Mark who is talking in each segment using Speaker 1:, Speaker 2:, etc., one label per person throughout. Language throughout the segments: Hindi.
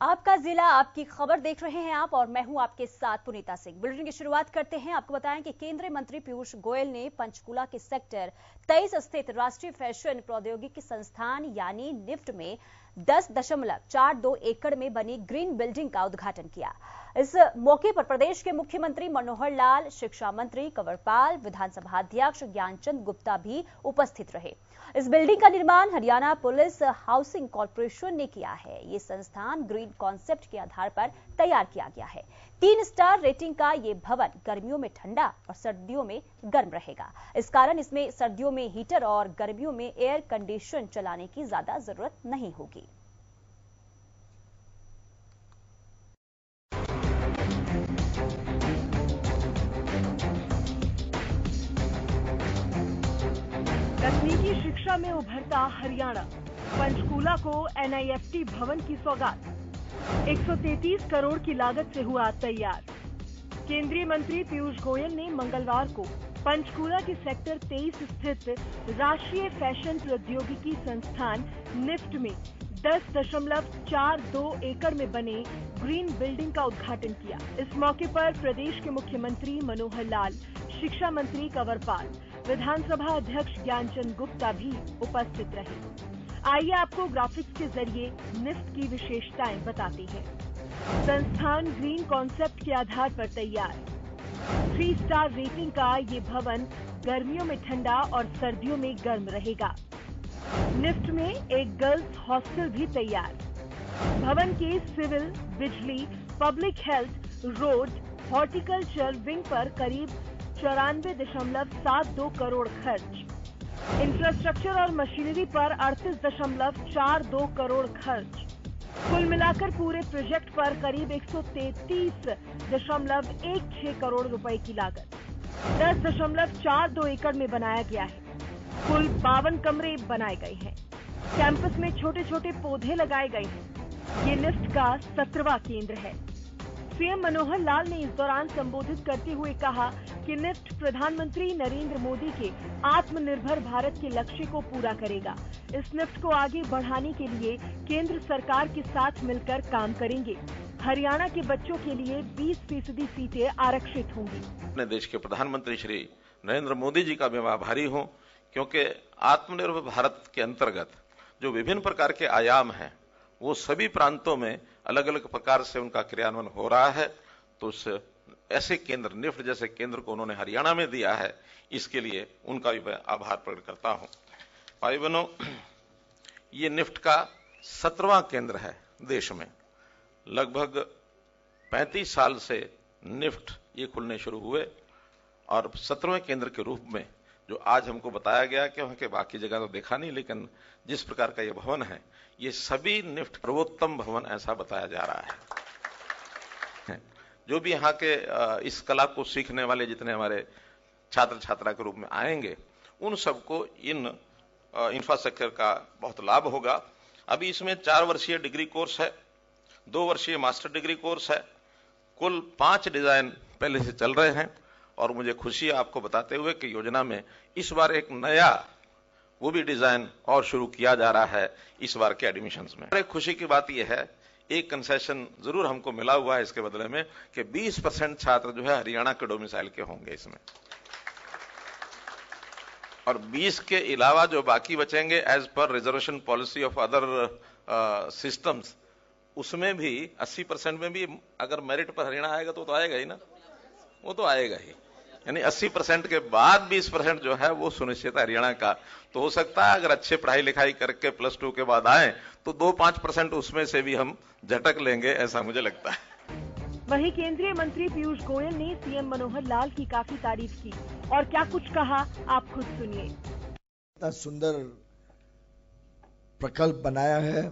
Speaker 1: आपका जिला आपकी खबर देख रहे हैं आप और मैं हूं आपके साथ पुनीता सिंह। बुलेटिन की शुरुआत करते हैं। आपको बताएं कि केंद्रीय मंत्री पीयूष गोयल ने पंचकूला के सेक्टर 23 स्थित राष्ट्रीय फैशन प्रौद्योगिकी संस्थान यानी निफ्ट में 10.42 एकड़ में बनी ग्रीन बिल्डिंग का उद्घाटन किया। इस मौके पर प्रदेश के मुख्यमंत्री मनोहर लाल, शिक्षा मंत्री कंवरपाल, विधानसभा अध्यक्ष ज्ञानचंद गुप्ता भी उपस्थित रहे। इस बिल्डिंग का निर्माण हरियाणा पुलिस हाउसिंग कॉर्पोरेशन ने किया है। ये संस्थान ग्रीन कॉन्सेप्ट के आधार पर तैयार किया गया है। 3 स्टार रेटिंग का ये भवन गर्मियों में ठंडा और सर्दियों में गर्म रहेगा। इस कारण इसमें सर्दियों में हीटर और गर्मियों में एयर कंडीशन चलाने की ज्यादा जरूरत नहीं होगी।
Speaker 2: तकनीकी शिक्षा में उभरता हरियाणा, पंचकूला को NIFT भवन की सौगात 133 करोड़ की लागत से हुआ तैयार। केंद्रीय मंत्री पीयूष गोयल ने मंगलवार को पंचकूला के सेक्टर 23 स्थित राष्ट्रीय फैशन प्रौद्योगिकी संस्थान निफ्ट में 10.42 एकड़ में बने ग्रीन बिल्डिंग का उद्घाटन किया। इस मौके पर प्रदेश के मुख्यमंत्री मनोहर लाल, शिक्षा मंत्री कंवरपाल, विधानसभा अध्यक्ष ज्ञानचंद गुप्ता भी उपस्थित रहे। आइए आपको ग्राफिक्स के जरिए निफ्ट की विशेषताएं बताते हैं। संस्थान ग्रीन कॉन्सेप्ट के आधार पर तैयार। 3 स्टार रेटिंग का ये भवन गर्मियों में ठंडा और सर्दियों में गर्म रहेगा। निफ्ट में एक गर्ल्स हॉस्टल भी तैयार। भवन के सिविल, बिजली, public health, road, horticulture wing पर करीब 94.72 करोड़ खर्च। इंफ्रास्ट्रक्चर और मशीनरी पर 38.42 करोड़ खर्च। कुल मिलाकर पूरे प्रोजेक्ट पर करीब 133.16 करोड़ रुपए की लागत 10.42 एकड़ में बनाया गया है। कुल 52 कमरे बनाए गए हैं। कैंपस में छोटे छोटे पौधे लगाए गए हैं। ये निफ्ट का 17वां केंद्र है। सीएम मनोहर लाल ने इस दौरान संबोधित करते हुए कहा कि निफ्ट प्रधानमंत्री नरेंद्र मोदी के आत्मनिर्भर भारत के लक्ष्य को पूरा करेगा। इस निफ्ट को आगे बढ़ाने के लिए केंद्र सरकार के साथ मिलकर काम करेंगे। हरियाणा के बच्चों के लिए 20% सीटें आरक्षित होंगी।
Speaker 3: अपने देश के प्रधानमंत्री श्री नरेंद्र मोदी जी का मैं आभारी हूं, क्योंकि आत्मनिर्भर भारत के अंतर्गत जो विभिन्न प्रकार के आयाम हैं वो सभी प्रांतों में अलग अलग प्रकार से उनका क्रियान्वयन हो रहा है। तो ऐसे केंद्र, निफ्ट जैसे केंद्र को उन्होंने हरियाणा में दिया है, इसके लिए उनका भी मैं आभार प्रकट करता हूं। भाई बहनों, ये निफ्ट का 17वां केंद्र है देश में। लगभग 35 साल से निफ्ट ये खुलने शुरू हुए और 17वें केंद्र के रूप में जो आज हमको बताया गया कि वहां के बाकी जगह तो देखा नहीं, लेकिन जिस प्रकार का ये भवन है, ये सभी निफ्ट सर्वोत्तम भवन ऐसा बताया जा रहा है। जो भी यहाँ के इस कला को सीखने वाले जितने हमारे छात्र छात्रा के रूप में आएंगे, उन सबको इन इंफ्रास्ट्रक्चर का बहुत लाभ होगा। अभी इसमें 4 वर्षीय डिग्री कोर्स है, 2 वर्षीय मास्टर डिग्री कोर्स है। कुल 5 डिजाइन पहले से चल रहे हैं और मुझे खुशी है आपको बताते हुए कि योजना में इस बार एक नया वो भी डिजाइन और शुरू किया जा रहा है इस बार के एडमिशंस में। एक खुशी की बात यह है, एक कंसेशन जरूर हमको मिला हुआ है इसके बदले में कि 20% छात्र जो है हरियाणा के डोमिसाइल के होंगे इसमें, और 20 के अलावा जो बाकी बचेंगे एज पर reservation policy of other systems, उसमें भी 80% में भी अगर मेरिट पर हरियाणा आएगा तो आएगा ही ना, वो तो आएगा ही। यानी 80% के बाद 20% जो है वो सुनिश्चित हरियाणा का। तो हो सकता है अगर अच्छे पढ़ाई लिखाई करके +2 के बाद आए तो 2-5% उसमें से भी हम झटक लेंगे, ऐसा मुझे लगता है।
Speaker 2: वहीं केंद्रीय मंत्री पीयूष गोयल ने सीएम मनोहर लाल की काफी तारीफ की और क्या कुछ कहा, आप खुद सुनिए।
Speaker 4: इतना सुंदर प्रकल्प बनाया है,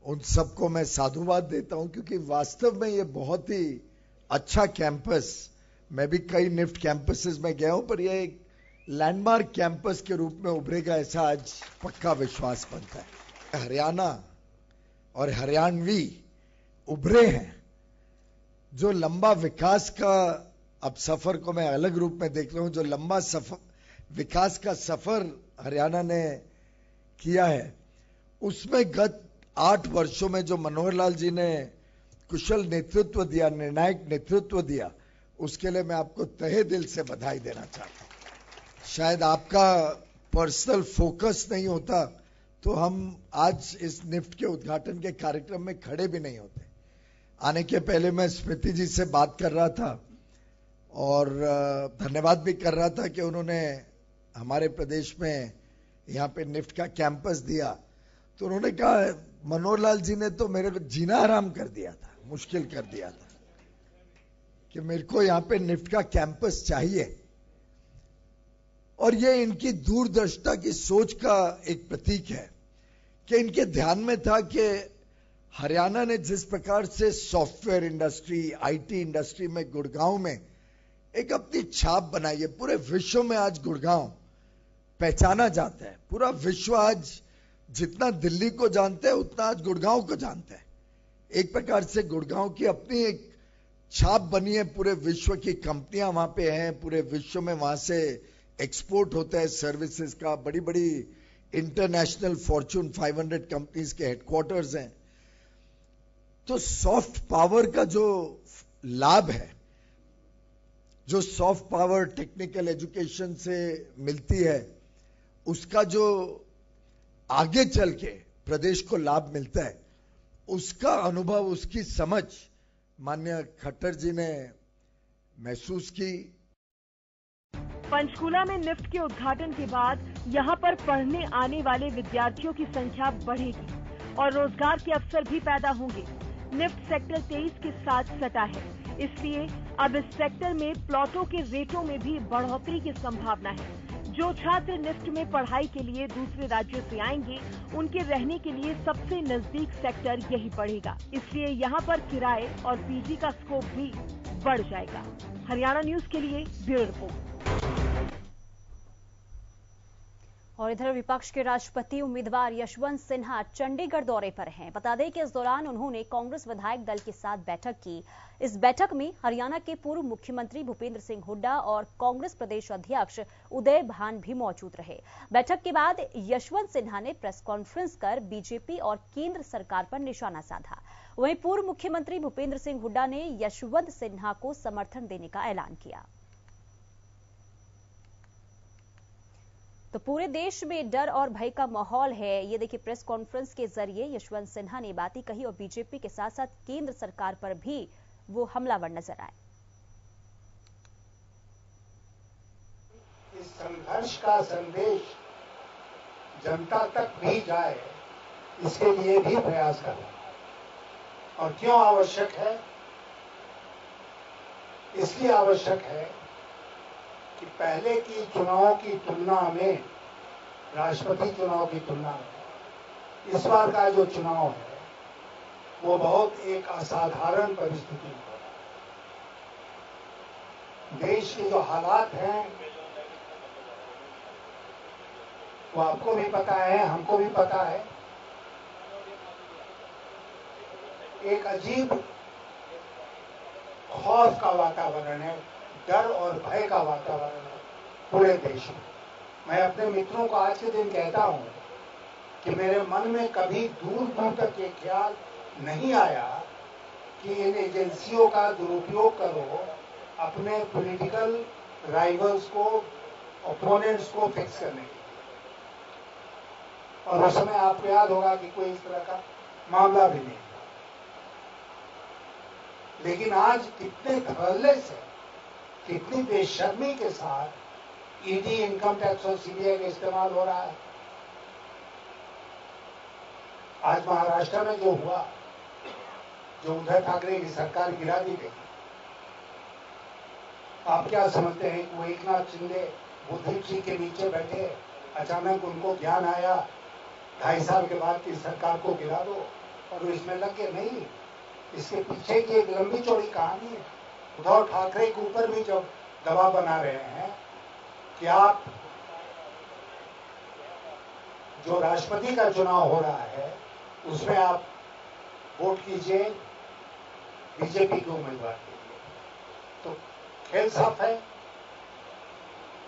Speaker 4: उन सबको मैं साधुवाद देता हूं, क्योंकि वास्तव में ये बहुत ही अच्छा कैंपस, मैं भी कई निफ्ट कैंपसेस में गया हूं, पर यह एक लैंडमार्क कैंपस के रूप में उभरेगा ऐसा आज पक्का विश्वास बनता है। हरियाणा और हरियाणवी उभरे हैं। जो लंबा विकास का अब सफर को मैं अलग रूप में देख रहा हूं, जो लंबा विकास का सफर हरियाणा ने किया है, उसमें गत 8 वर्षों में जो मनोहर लाल जी ने कुशल नेतृत्व दिया, निर्णायक नेतृत्व दिया, उसके लिए मैं आपको तहे दिल से बधाई देना चाहता हूं। शायद आपका पर्सनल फोकस नहीं होता तो हम आज इस निफ्ट के उद्घाटन के कार्यक्रम में खड़े भी नहीं होते। आने के पहले मैं स्मृति जी से बात कर रहा था और धन्यवाद भी कर रहा था कि उन्होंने हमारे प्रदेश में यहाँ पे निफ्ट का कैंपस दिया। तो उन्होंने कहा मनोहर लाल जी ने तो मेरे को जीना हराम कर दिया था, मुश्किल कर दिया था कि मेरे को यहाँ पे निफ्ट का कैंपस चाहिए। और ये इनकी दूरदर्शिता की सोच का एक प्रतीक है कि इनके ध्यान में था कि हरियाणा ने जिस प्रकार से सॉफ्टवेयर इंडस्ट्री, आईटी इंडस्ट्री में गुड़गांव में एक अपनी छाप बनाई है, पूरे विश्व में आज गुड़गांव पहचाना जाता है। पूरा विश्व आज जितना दिल्ली को जानता है उतना आज गुड़गांव को जानता है। एक प्रकार से गुड़गांव की अपनी एक छाप बनी है, पूरे विश्व की कंपनियां वहां पे हैं, पूरे विश्व में वहां से एक्सपोर्ट होता है सर्विसेज का। बड़ी बड़ी इंटरनेशनल फॉर्च्यून 500 कंपनीज के हेडक्वार्टर्स हैं। तो सॉफ्ट पावर का जो लाभ है, जो सॉफ्ट पावर टेक्निकल एजुकेशन से मिलती है, उसका जो आगे चल के प्रदेश को लाभ मिलता है, उसका अनुभव, उसकी समझ माननीय खट्टर जी ने महसूस की।
Speaker 2: पंचकूला में निफ्ट के उद्घाटन के बाद यहां पर पढ़ने आने वाले विद्यार्थियों की संख्या बढ़ेगी और रोजगार के अवसर भी पैदा होंगे। निफ्ट सेक्टर 23 के साथ सटा है, इसलिए अब इस सेक्टर में प्लॉटों के रेटों में भी बढ़ोतरी की संभावना है। जो छात्र निफ्ट में पढ़ाई के लिए दूसरे राज्यों से आएंगे, उनके रहने के लिए सबसे नजदीक सेक्टर यही पड़ेगा। इसलिए यहाँ पर किराए और पीजी का स्कोप भी बढ़ जाएगा। हरियाणा न्यूज के लिए ब्यूरो रिपोर्ट।
Speaker 1: और इधर विपक्ष के राष्ट्रपति उम्मीदवार यशवंत सिन्हा चंडीगढ़ दौरे पर हैं। बता दें कि इस दौरान उन्होंने कांग्रेस विधायक दल के साथ बैठक की। इस बैठक में हरियाणा के पूर्व मुख्यमंत्री भूपेंद्र सिंह हुड्डा और कांग्रेस प्रदेश अध्यक्ष उदय भान भी मौजूद रहे। बैठक के बाद यशवंत सिन्हा ने प्रेस कॉन्फ्रेंस कर बीजेपी और केंद्र सरकार पर निशाना साधा। वहीं पूर्व मुख्यमंत्री भूपेंद्र सिंह हुड्डा ने यशवंत सिन्हा को समर्थन देने का ऐलान किया। तो पूरे देश में डर और भय का माहौल है। ये देखिए, प्रेस कॉन्फ्रेंस के जरिए यशवंत सिन्हा ने बातें कही और बीजेपी के साथ साथ केंद्र सरकार पर भी वो हमलावर नजर आए।
Speaker 5: इस संघर्ष का संदेश जनता तक भी जाए, इसके लिए भी प्रयास करें। और क्यों आवश्यक है? इसलिए आवश्यक है कि पहले की चुनाव की तुलना में, राष्ट्रपति चुनाव की तुलना में इस बार का जो चुनाव है वो बहुत एक असाधारण परिस्थिति में हो। देश के जो हालात हैं वो आपको भी पता है, हमको भी पता है। एक अजीब खौफ का वातावरण है, डर और भय का वातावरण है पूरे देश में। मैं अपने मित्रों को आज के दिन कहता हूं कि मेरे मन में कभी दूर दूर तक ये ख्याल नहीं आया कि इन एजेंसियों का दुरुपयोग करो अपने पॉलिटिकल राइवल्स को, ओपोनेंट्स को फिक्स करने के लिए। और उस समय आपको याद होगा कि कोई इस तरह का मामला भी नहीं था। लेकिन आज कितने धड़ल्ले से, कितनी बेशर्मी के साथ ईडी, इनकम टैक्स और सीबीआई का इस्तेमाल हो रहा है। आज महाराष्ट्र में जो हुआ, जो उद्धव ठाकरे की सरकार गिरा दी गई, आप क्या समझते हैं कि वो एकनाथ शिंदे बुद्धीप सिंह के नीचे बैठे, अचानक उनको ज्ञान आया 2.5 साल के बाद की सरकार को गिरा दो और इसमें लग के? नहीं, इसके पीछे की एक लंबी चौड़ी कहानी है। उद्धव ठाकरे के ऊपर भी जब दबाव बना रहे हैं कि आप, जो राष्ट्रपति का चुनाव हो रहा है उसमें आप वोट कीजिए बीजेपी के उम्मीदवार के लिए, तो खेल साफ है।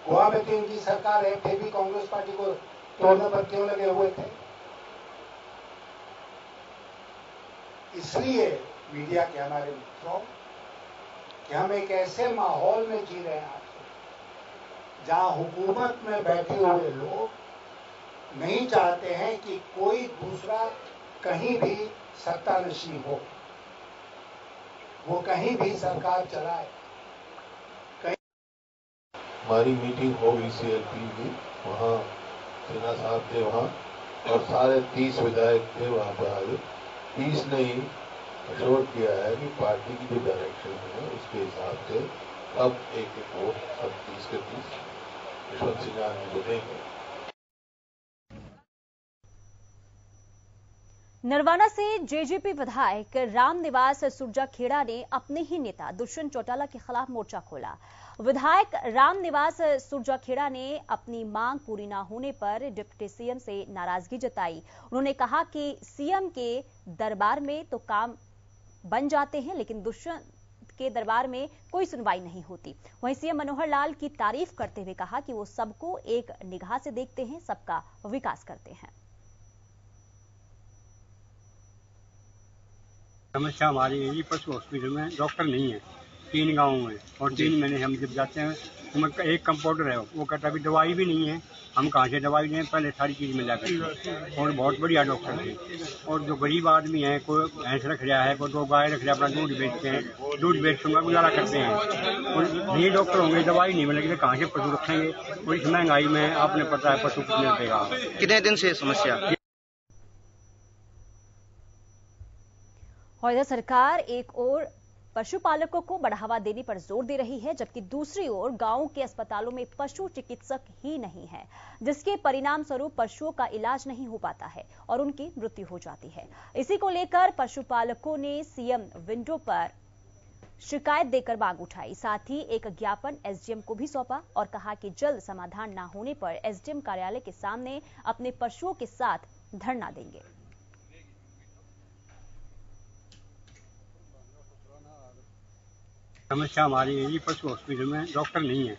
Speaker 5: गोवा में तो इनकी सरकार है, फिर भी कांग्रेस पार्टी को तोड़ने पर क्यों लगे हुए थे? इसलिए मीडिया के हमारे मित्रों कि हम एक ऐसे माहौल में जी रहे हैं आज, जहां हुकूमत में बैठे हुए लोग नहीं चाहते हैं कि कोई दूसरा कहीं भी सत्तानशीन हो, वो कहीं भी सरकार चलाए।
Speaker 6: हमारी मीटिंग हो गई CLP की, वहाँ सिन्हा साहब थे वहाँ, और सारे 30 विधायक थे वहाँ पर आए। 30 ने ही अश्योर किया है कि पार्टी की जो डायरेक्शन है उसके हिसाब से अब एक वोट सब 30 के 30 यशवंत सिन्हा जी को देंगे।
Speaker 1: नरवाना से जेजेपी विधायक रामनिवास सुरजाखेड़ा ने अपने ही नेता दुष्यंत चौटाला के खिलाफ मोर्चा खोला। विधायक रामनिवास सुरजाखेड़ा ने अपनी मांग पूरी न होने पर डिप्टी सीएम से नाराजगी जताई। उन्होंने कहा कि सीएम के दरबार में तो काम बन जाते हैं, लेकिन दुष्यंत के दरबार में कोई सुनवाई नहीं होती। वहीं सीएम मनोहर लाल की तारीफ करते हुए कहा कि वो सबको एक निगाह से देखते हैं, सबका विकास करते हैं।
Speaker 7: समस्या हमारी यही पशु हॉस्पिटल में डॉक्टर नहीं है, 3 गाँव में, और 3 महीने हम जब जाते हैं तो एक कंपाउंडर है, वो कहता अभी दवाई भी नहीं है, हम कहाँ से दवाई दें, पहले सारी चीज़ मिला करती। और बहुत बढ़िया डॉक्टर थे। और जो गरीब आदमी है, कोई भैंस रख रहा है, कोई 2 गाय रख रहा है, अपना दूध बेचते हैं, दूध बेच कर गुजारा करते हैं। और ये डॉक्टर होंगे, दवाई नहीं मिलेगी तो कहाँ से पशु रखेंगे। और इस महंगाई में आपने पता है पशु कितने देगा।
Speaker 8: कितने दिन से समस्या?
Speaker 1: और इधर सरकार एक ओर पशुपालकों को बढ़ावा देने पर जोर दे रही है, जबकि दूसरी ओर गांवों के अस्पतालों में पशु चिकित्सक ही नहीं है, जिसके परिणाम स्वरूप पशुओं का इलाज नहीं हो पाता है और उनकी मृत्यु हो जाती है। इसी को लेकर पशुपालकों ने सीएम विंडो पर शिकायत देकर मांग उठाई। साथ ही एक ज्ञापन एसडीएम को भी सौंपा और कहा कि जल्द समाधान न होने पर एसडीएम कार्यालय के सामने अपने पशुओं के साथ धरना देंगे।
Speaker 7: समस्या हमारी यही पशु हॉस्पिटल में डॉक्टर नहीं है,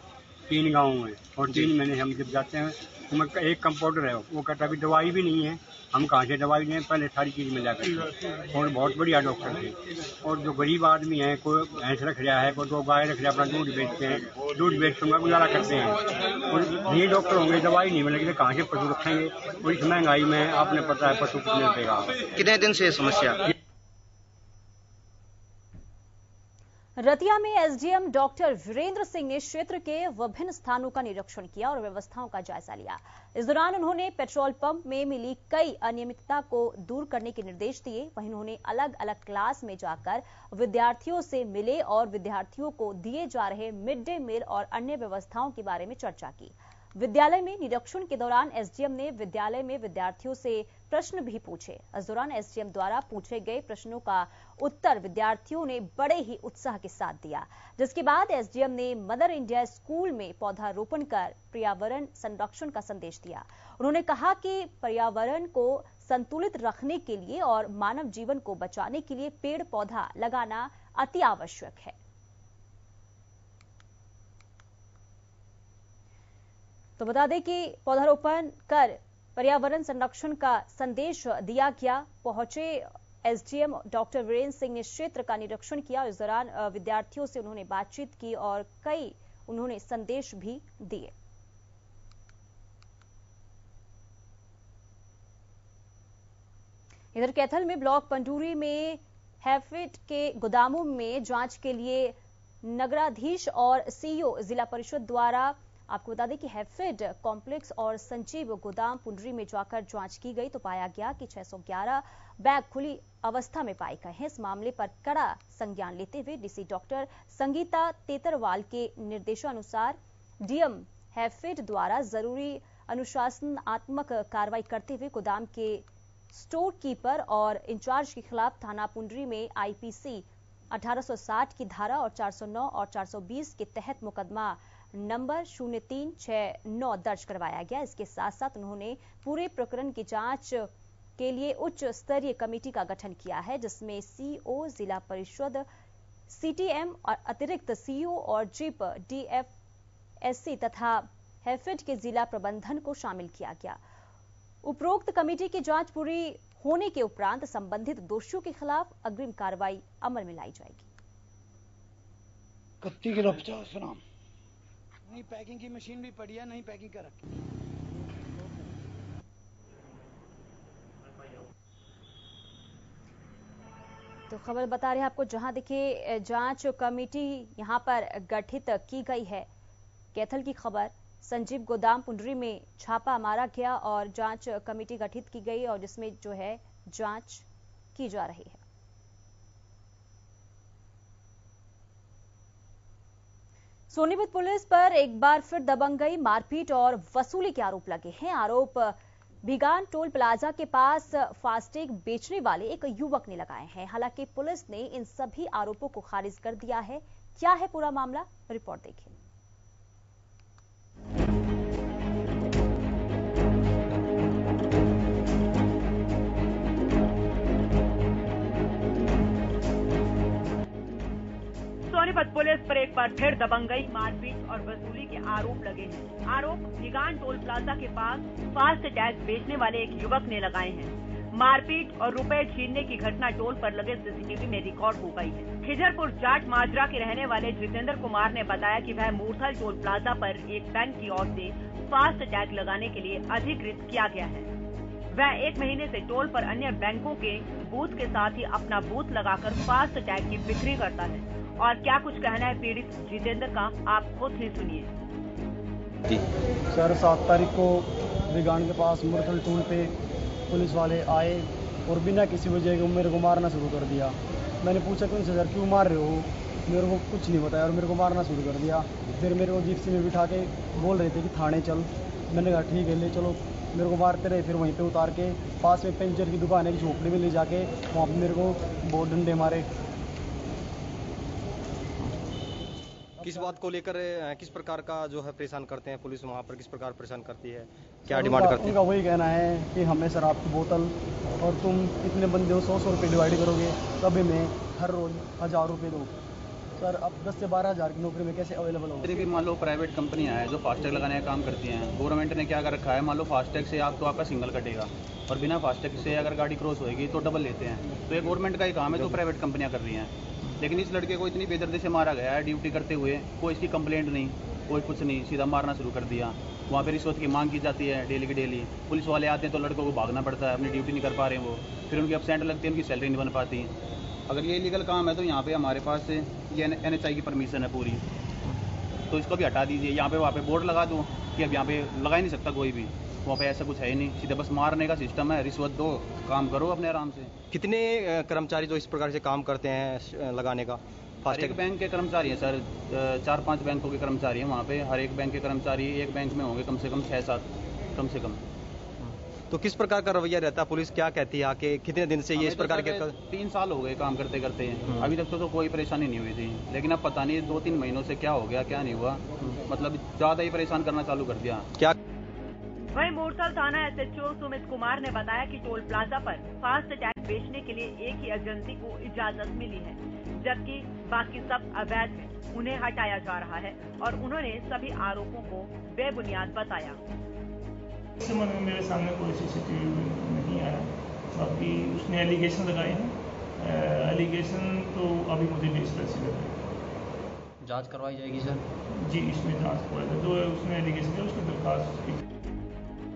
Speaker 7: 3 गाँव में, और 3 महीने हम जब जाते हैं तो एक कंपाउंडर है, वो कहता अभी दवाई भी नहीं है, हम कहाँ से दवाई दें, पहले सारी चीज़ मिला करती। और बहुत बढ़िया डॉक्टर थे। और जो गरीब आदमी है, कोई भैंस रख रहा है, कोई 2 गाय रख रहा है, अपना दूध बेचते हैं, दूध बेच कर गुजारा करते हैं। और ये डॉक्टर होंगे, दवाई नहीं मिलेगी तो कहाँ से पशु रखेंगे। और इस महंगाई में आपने पता है पशु कितने देगा।
Speaker 8: कितने दिन से समस्या?
Speaker 1: रतिया में एसडीएम डॉक्टर वीरेंद्र सिंह ने क्षेत्र के विभिन्न स्थानों का निरीक्षण किया और व्यवस्थाओं का जायजा लिया। इस दौरान उन्होंने पेट्रोल पंप में मिली कई अनियमितता को दूर करने के निर्देश दिए। वहीं उन्होंने अलग अलग क्लास में जाकर विद्यार्थियों से मिले और विद्यार्थियों को दिए जा रहे मिड डे मील और अन्य व्यवस्थाओं के बारे में चर्चा की। विद्यालय में निरीक्षण के दौरान एसडीएम ने विद्यालय में विद्यार्थियों से प्रश्न भी पूछे। इस दौरान एसडीएम द्वारा पूछे गए प्रश्नों का उत्तर विद्यार्थियों ने बड़े ही उत्साह के साथ दिया, जिसके बाद एसडीएम ने मदर इंडिया स्कूल में पौधारोपण कर पर्यावरण संरक्षण का संदेश दिया। उन्होंने कहा कि पर्यावरण को संतुलित रखने के लिए और मानव जीवन को बचाने के लिए पेड़ पौधा लगाना अति आवश्यक है। तो बता दें कि पौधारोपण कर पर्यावरण संरक्षण का संदेश दिया गया। पहुंचे एसडीएम डॉक्टर वीरेंद्र सिंह ने क्षेत्र का निरीक्षण किया। इस दौरान विद्यार्थियों से उन्होंने बातचीत की और कई उन्होंने संदेश भी दिए। इधर कैथल में ब्लॉक पंडूरी में हैफेड के गोदामों में जांच के लिए नगराधीश और सीईओ जिला परिषद द्वारा, आपको बता दें कि हैफेड कॉम्प्लेक्स और संजीव गोदाम पुंडरी में जाकर जांच की गई तो पाया गया कि 611 बैग खुली अवस्था में पाए गए हैं। इस मामले पर कड़ा संज्ञान लेते हुए डीसी डॉक्टर संगीता तेतरवाल के निर्देशानुसार डीएम हैफेड द्वारा जरूरी अनुशासनात्मक कार्रवाई करते हुए गोदाम के स्टोर कीपर और इंचार्ज के खिलाफ थाना पुंडरी में आईपीसी 1860 की धारा और 409 और 420 के तहत मुकदमा नंबर 0369 दर्ज करवाया गया। इसके साथ साथ उन्होंने पूरे प्रकरण की जांच के लिए उच्च स्तरीय कमेटी का गठन किया है, जिसमें सीओ जिला परिषद, सीटीएम और अतिरिक्त सीईओ और जीप डीएफएससी तथा हैफेड के जिला प्रबंधन को शामिल किया गया। उपरोक्त कमेटी की जांच पूरी होने के उपरांत संबंधित दोषियों के खिलाफ अग्रिम कार्रवाई अमल में लाई जाएगी।
Speaker 9: 31 किलो 50 ग्राम। नहीं पैकिंग की मशीन भी पड़ी है, नहीं पैकिंग कर रखी।
Speaker 1: तो खबर बता रहे हैं आपको, जहां देखिए जांच कमेटी यहां पर गठित की गई है। कैथल की खबर, संजीव गोदाम पुंडरी में छापा मारा गया और जांच कमेटी गठित की गई और जिसमें जो है जांच की जा रही है। सोनीपत पुलिस पर एक बार फिर दबंगई, मारपीट और वसूली के आरोप लगे हैं। आरोप भिगान टोल प्लाजा के पास फास्टैग बेचने वाले एक युवक ने लगाए हैं। हालांकि पुलिस ने इन सभी आरोपों को खारिज कर दिया है। क्या है पूरा मामला, रिपोर्ट देखिए।
Speaker 2: सोनीपत पुलिस पर एक बार फिर दबंगई, मारपीट और वसूली के आरोप लगे हैं। आरोप भिगान टोल प्लाजा के पास फास्टैग बेचने वाले एक युवक ने लगाए हैं। मारपीट और रुपए छीनने की घटना टोल पर लगे सीसीटीवी में रिकॉर्ड हो गई है। खिजरपुर जाट माजरा के रहने वाले जितेंद्र कुमार ने बताया कि वह मूर्थल टोल प्लाजा पर एक बैंक की ओर से फास्टैग लगाने के लिए अधिकृत किया गया है। वह 1 महीने से टोल पर अन्य बैंकों के बूथ के साथ ही अपना बूथ लगाकर फास्टैग की बिक्री करता है। और क्या कुछ कहना है पीड़ित जितेंद्र का, आप खुद ही सुनिए।
Speaker 10: सर 7 तारीख को भिगान के पास मुरथल टोल पे पुलिस वाले आए और बिना किसी वजह के मेरे को मारना शुरू कर दिया। मैंने पूछा क्यों सर क्यों मार रहे हो, मेरे को कुछ नहीं बताया और मेरे को मारना शुरू कर दिया। फिर मेरे को जिप्सी में बिठा के बोल रहे थे कि थाने चल। मैंने कहा ठीक है ले चलो। मेरे को मारते रहे। फिर वहीं पे उतार के पास में पंचर की दुकान है की झोपड़ी में ले जाके वहाँ पे मेरे को बहुत डंडे मारे।
Speaker 8: किस बात को लेकर, किस प्रकार का जो है परेशान करते हैं पुलिस, वहाँ पर किस प्रकार परेशान करती है, क्या डिमांड करती है?
Speaker 10: उनका वही कहना है कि हमें शराब की बोतल और तुम इतने बंदे हो 100 रुपये डिवाइड करोगे तभी मैं हर रोज 1000 रुपये दूँ। सर अब 10 से 12 हज़ार की नौकरी में कैसे अवेलेबल होगी?
Speaker 11: भी मान लो प्राइवेट कंपनियां हैं जो फास्टैग लगाने का काम करती हैं। गवर्नमेंट ने क्या कर रखा है, मान लो फास्टैग से आपका सिंगल कटेगा और बिना फास्टैग से अगर गाड़ी क्रॉस होएगी तो डबल लेते हैं। तो ये गवर्नमेंट का ही काम है जो प्राइवेट कंपनियां कर रही हैं। लेकिन इस लड़के को इतनी बेदर्दी से मारा गया है ड्यूटी करते हुए, कोई इसकी कंप्लेंट नहीं, कोई कुछ नहीं, सीधा मारना शुरू कर दिया। वहाँ पे रिश्वत की मांग की जाती है डेली की डेली। पुलिस वाले आते हैं तो लड़कों को भागना पड़ता है, अपनी ड्यूटी नहीं कर पा रहे हैं वो, फिर उनकी एब्सेंट लगती है, उनकी सैलरी नहीं बन पाती। अगर ये इलीगल काम है तो यहाँ पे हमारे पास ये NHI की परमिशन है पूरी, तो इसको भी हटा दीजिए। यहाँ पे वहाँ पे बोर्ड लगा दूँ कि अब यहाँ पे लगा ही नहीं सकता कोई भी, वहाँ पे ऐसा कुछ है ही नहीं, सीधे बस मारने का सिस्टम है। रिश्वत दो, काम करो अपने आराम से।
Speaker 8: कितने कर्मचारी जो इस प्रकार से काम करते हैं लगाने का?
Speaker 11: हर एक बैंक के कर्मचारी हैं सर, 4-5 बैंकों के कर्मचारी हैं वहाँ पे। हर एक बैंक के कर्मचारी एक बैंक में होंगे कम से कम 6-7 कम से कम।
Speaker 8: तो किस प्रकार का रवैया रहता है, पुलिस क्या कहती है आके? कितने दिन से ये इस प्रकार के?
Speaker 11: 3 साल हो गए काम करते करते। अभी तक तो कोई परेशानी नहीं हुई थी, लेकिन अब पता नहीं 2-3 महीनों से क्या हो गया क्या नहीं हुआ, मतलब ज्यादा ही परेशान करना चालू कर दिया।
Speaker 8: क्या
Speaker 2: वहीं मूर्थल थाना SHO सुमित कुमार ने बताया कि टोल प्लाजा पर फास्टैग बेचने के लिए एक ही एजेंसी को इजाजत मिली है, जबकि बाकी सब अवैध है। उन्हें हटाया जा रहा है और उन्होंने सभी आरोपों को बेबुनियाद बताया।
Speaker 12: इस संबंध में मेरे सामने कोई CCTV नहीं आया, बाकी उसने एलिगेशन लगाए हैं। एलिगेशन तो अभी मुझे बेस्ड से लग रहा है।
Speaker 13: जांच करवाई जाएगी सर?
Speaker 12: जी इसमें जांच करवाई, जो उसने एलिगेशन दिया उसकी दरखास्त की।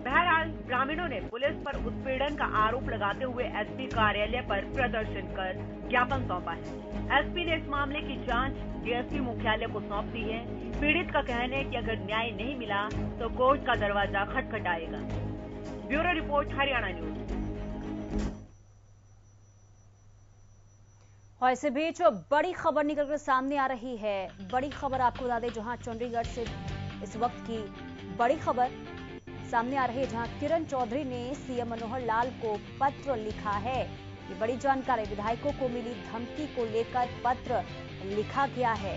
Speaker 2: बहरहाल ग्रामीणों ने पुलिस पर उत्पीड़न का आरोप लगाते हुए SP कार्यालय पर प्रदर्शन कर ज्ञापन सौंपा है। SP ने इस मामले की जांच DSP मुख्यालय को सौंप दी है। पीड़ित का कहना है कि अगर न्याय नहीं मिला तो कोर्ट का दरवाजा खटखटाएगा। Bureau report, Haryana news.
Speaker 1: और इसी बीच बड़ी खबर निकलकर सामने आ रही है। बड़ी खबर आपको बता दें, जहां चंडीगढ़ से इस वक्त की बड़ी खबर सामने आ रही है, जहां किरण चौधरी ने CM मनोहर लाल को पत्र लिखा है। ये बड़ी जानकारी, विधायकों को मिली धमकी को लेकर पत्र लिखा गया है।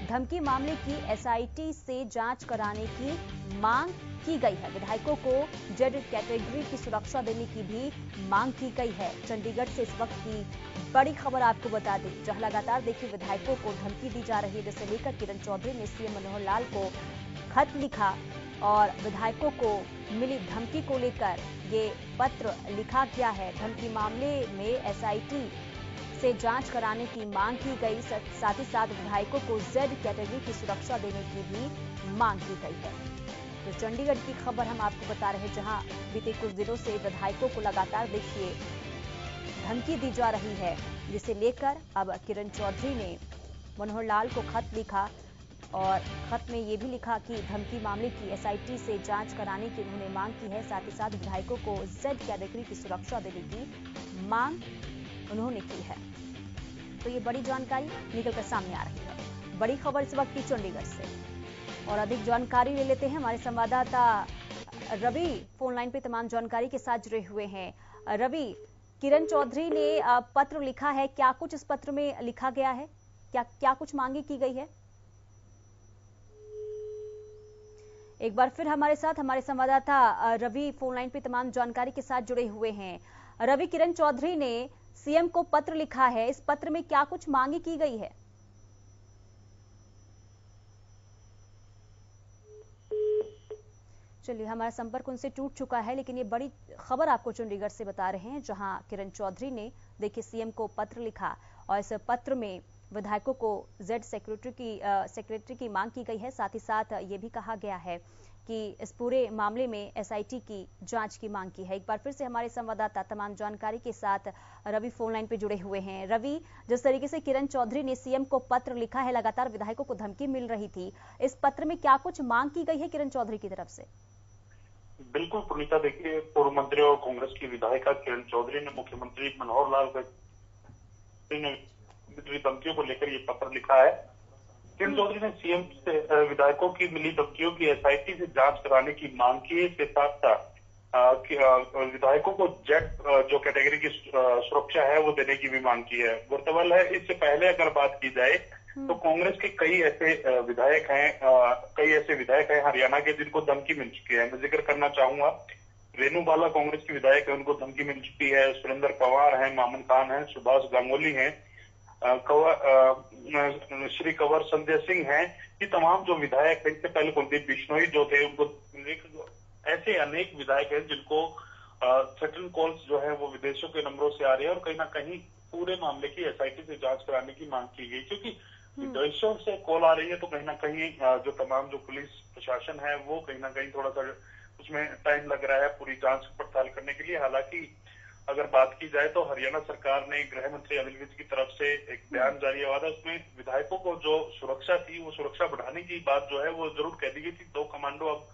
Speaker 1: धमकी मामले की SIT से जांच कराने की मांग की गई है। विधायकों को जेड कैटेगरी की सुरक्षा देने की भी मांग की गई है। चंडीगढ़ से इस वक्त की बड़ी खबर आपको बता दें, जहां लगातार देखिए विधायकों को धमकी दी जा रही है, जिसे लेकर किरण चौधरी ने CM मनोहर लाल को खत लिखा और विधायकों को मिली धमकी को लेकर ये पत्र लिखा गया है। धमकी मामले में एसआईटी से जांच कराने की मांग की गई, साथ ही साथ विधायकों को जेड कैटेगरी की सुरक्षा देने की भी मांग की गई है। तो चंडीगढ़ की खबर हम आपको बता रहे हैं, जहां बीते कुछ दिनों से विधायकों को लगातार देखिए धमकी दी जा रही है, जिसे लेकर अब किरण चौधरी ने मनोहर लाल को खत लिखा और खत में ये भी लिखा कि धमकी मामले की एसआईटी से जांच कराने की उन्होंने मांग की है। साथ ही साथ विधायकों को जेड कैटेगरी की सुरक्षा देने की मांग उन्होंने की है। तो ये बड़ी जानकारी निकलकर सामने आ रही है। बड़ी खबर इस वक्त की चंडीगढ़ से, और अधिक जानकारी ले लेते हैं। हमारे संवाददाता रवि फोन लाइन पे तमाम जानकारी के साथ जुड़े हुए हैं। रवि, किरण चौधरी ने पत्र लिखा है, क्या कुछ इस पत्र में लिखा गया है? क्या कुछ मांगी की गई है? एक बार फिर हमारे साथ हमारे संवाददाता रवि फोन लाइन पे तमाम जानकारी के साथ जुड़े हुए हैं। रवि, किरण चौधरी ने सीएम को पत्र लिखा है, इस पत्र में क्या कुछ मांगी की गई है? चलिए, हमारा संपर्क उनसे टूट चुका है, लेकिन ये बड़ी खबर आपको चंडीगढ़ से बता रहे हैं, जहां किरण चौधरी ने देखिए सीएम को पत्र लिखा और इस पत्र में विधायकों को जेड सेक्रेटरी की मांग की गई है। साथ ही साथ ये भी कहा गया है कि इस पूरे मामले में एसआईटी की जांच की मांग की है। एक बार फिर से हमारे संवाददाता तमाम जानकारी के साथ रवि फोन लाइन पे जुड़े हुए हैं। रवि, जिस तरीके से किरण चौधरी ने सीएम को पत्र लिखा है, लगातार विधायकों को धमकी मिल रही थी, इस पत्र में क्या कुछ मांग की गई है किरण चौधरी की तरफ से?
Speaker 13: बिल्कुल पुनीता, देखिए, पूर्व मंत्री और कांग्रेस की विधायिका किरण चौधरी ने मुख्यमंत्री मनोहर लाल धमकियों को लेकर ये पत्र लिखा है। किरण चौधरी ने सीएम से विधायकों की मिली धमकियों की एसआईटी से जांच कराने की मांग की है। इसके साथ साथ विधायकों को जेड जो कैटेगरी की सुरक्षा है वो देने की भी मांग की है। गौरतलब है, इससे पहले अगर बात की जाए तो कांग्रेस के कई ऐसे विधायक हैं हरियाणा के जिनको धमकी मिल चुकी है। मैं जिक्र करना चाहूंगा, रेणु बाला कांग्रेस की विधायक है, उनको धमकी मिल चुकी है। सुरेंद्र पवार हैं, मामन खान हैं, सुभाष गांगुली हैं, श्री कंवर संजय सिंह हैं। ये तमाम जो विधायक हैं, इससे पहले कुलदीप बिश्नोई जो थे, उनको ऐसे अनेक विधायक हैं जिनको सर्टेन कॉल्स जो है वो विदेशों के नंबरों से आ रहे हैं और कहीं ना कहीं पूरे मामले की एसआईटी से जांच कराने की मांग की गई। क्योंकि विदेशों से कॉल आ रही है तो कहीं ना कहीं जो तमाम जो पुलिस प्रशासन है वो कहीं ना कहीं थोड़ा सा उसमें टाइम लग रहा है पूरी जांच पड़ताल करने के लिए। हालांकि अगर बात की जाए तो हरियाणा सरकार ने गृह मंत्री अनिल विज की तरफ से एक बयान जारी हुआ था, उसमें विधायकों को जो सुरक्षा थी वो सुरक्षा बढ़ाने की बात जो है वो जरूर कह दी गई थी। 2 कमांडो अब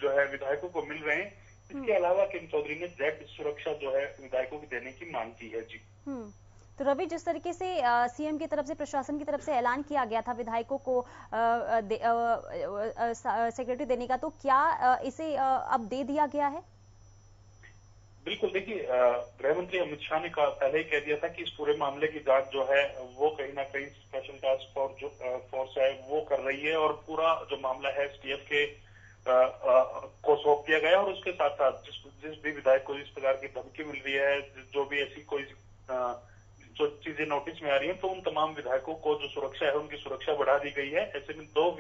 Speaker 13: जो है विधायकों को मिल रहे हैं। इसके अलावा किरण चौधरी ने जेड सुरक्षा जो है विधायकों को देने की मांग की है। जी,
Speaker 1: तो रवि, जिस तरीके से सीएम की तरफ से, प्रशासन की तरफ से ऐलान किया गया था विधायकों को सेक्रेटरी देने का, तो क्या इसे अब दे दिया गया है?
Speaker 13: बिल्कुल, देखिए, गृह मंत्री अमित शाह ने पहले ही कह दिया था कि इस पूरे मामले की जांच जो है वो कहीं ना कहीं स्पेशल टास्क फोर्स है वो कर रही है और पूरा जो मामला है एसटीएफ के को सौंप दिया गया। और उसके साथ साथ जिस भी विधायक को इस प्रकार की धमकी मिल रही है, जो भी ऐसी कोई जो चीजें नोटिस में आ रही है, तो उन तमाम विधायकों को जो सुरक्षा है उनकी सुरक्षा बढ़ा दी गई है। ऐसे में 2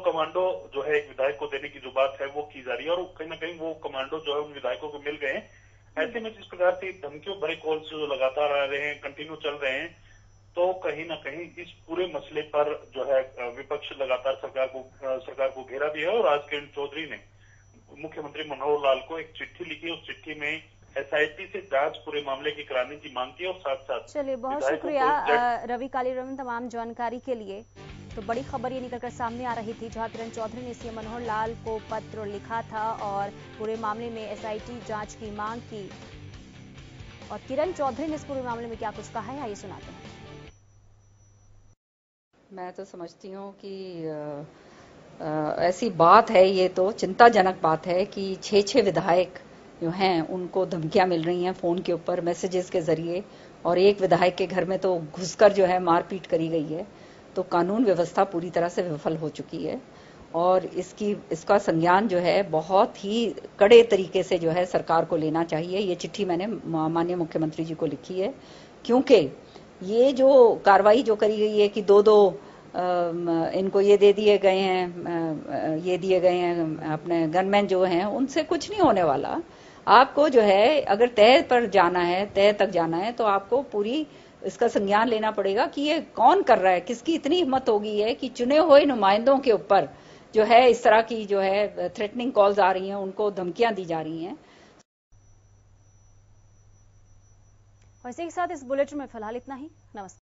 Speaker 13: कमांडो जो है एक विधायक को देने की जो बात है वो की जा रही है और कहीं ना कहीं वो कमांडो जो है उन विधायकों को मिल गए हैं। ऐसे में जिस प्रकार से धमकियों भरे कॉल्स जो लगातार आ रहे हैं, कंटिन्यू चल रहे हैं, तो कहीं ना कहीं इस पूरे मसले पर जो है विपक्ष लगातार सरकार को घेरा भी है। और आज किरण चौधरी ने मुख्यमंत्री मनोहर लाल को एक चिट्ठी लिखी, उस चिट्ठी में एसआईटी से जांच पूरे मामले की कराने की मांग की और साथ साथ।
Speaker 1: चलिए, बहुत शुक्रिया रवि कालीरमन तमाम जानकारी के लिए। तो बड़ी खबर ये निकलकर सामने आ रही थी, जहां किरण चौधरी ने सीएम मनोहर लाल को पत्र लिखा था और पूरे मामले में एसआईटी जांच की मांग की। और किरण चौधरी ने इस पूरे मामले में क्या कुछ कहा है, आइए सुनाते हैं।
Speaker 14: मैं तो समझती हूँ कि ऐसी बात है, ये तो चिंताजनक बात है कि 6 विधायक जो हैं उनको धमकियां मिल रही हैं फोन के ऊपर, मैसेजेस के जरिए, और एक विधायक के घर में तो घुसकर जो है मारपीट करी गई है। तो कानून व्यवस्था पूरी तरह से विफल हो चुकी है और इसका संज्ञान जो है बहुत ही कड़े तरीके से जो है सरकार को लेना चाहिए। ये चिट्ठी मैंने माननीय मुख्यमंत्री जी को लिखी है, क्योंकि ये जो कार्रवाई जो करी गई है कि 2 इनको ये दे दिए गए हैं, ये दिए गए हैं अपने गनमैन जो हैं, उनसे कुछ नहीं होने वाला। आपको जो है अगर तह पर जाना है, तह तक जाना है, तो आपको पूरी इसका संज्ञान लेना पड़ेगा कि ये कौन कर रहा है, किसकी इतनी हिम्मत होगी है कि चुने हुए नुमाइंदों के ऊपर जो है इस तरह की जो है थ्रेटनिंग कॉल्स आ रही हैं, उनको धमकियां दी जा रही हैं।
Speaker 1: और इसी के साथ इस बुलेटिन में फिलहाल इतना ही। नमस्कार।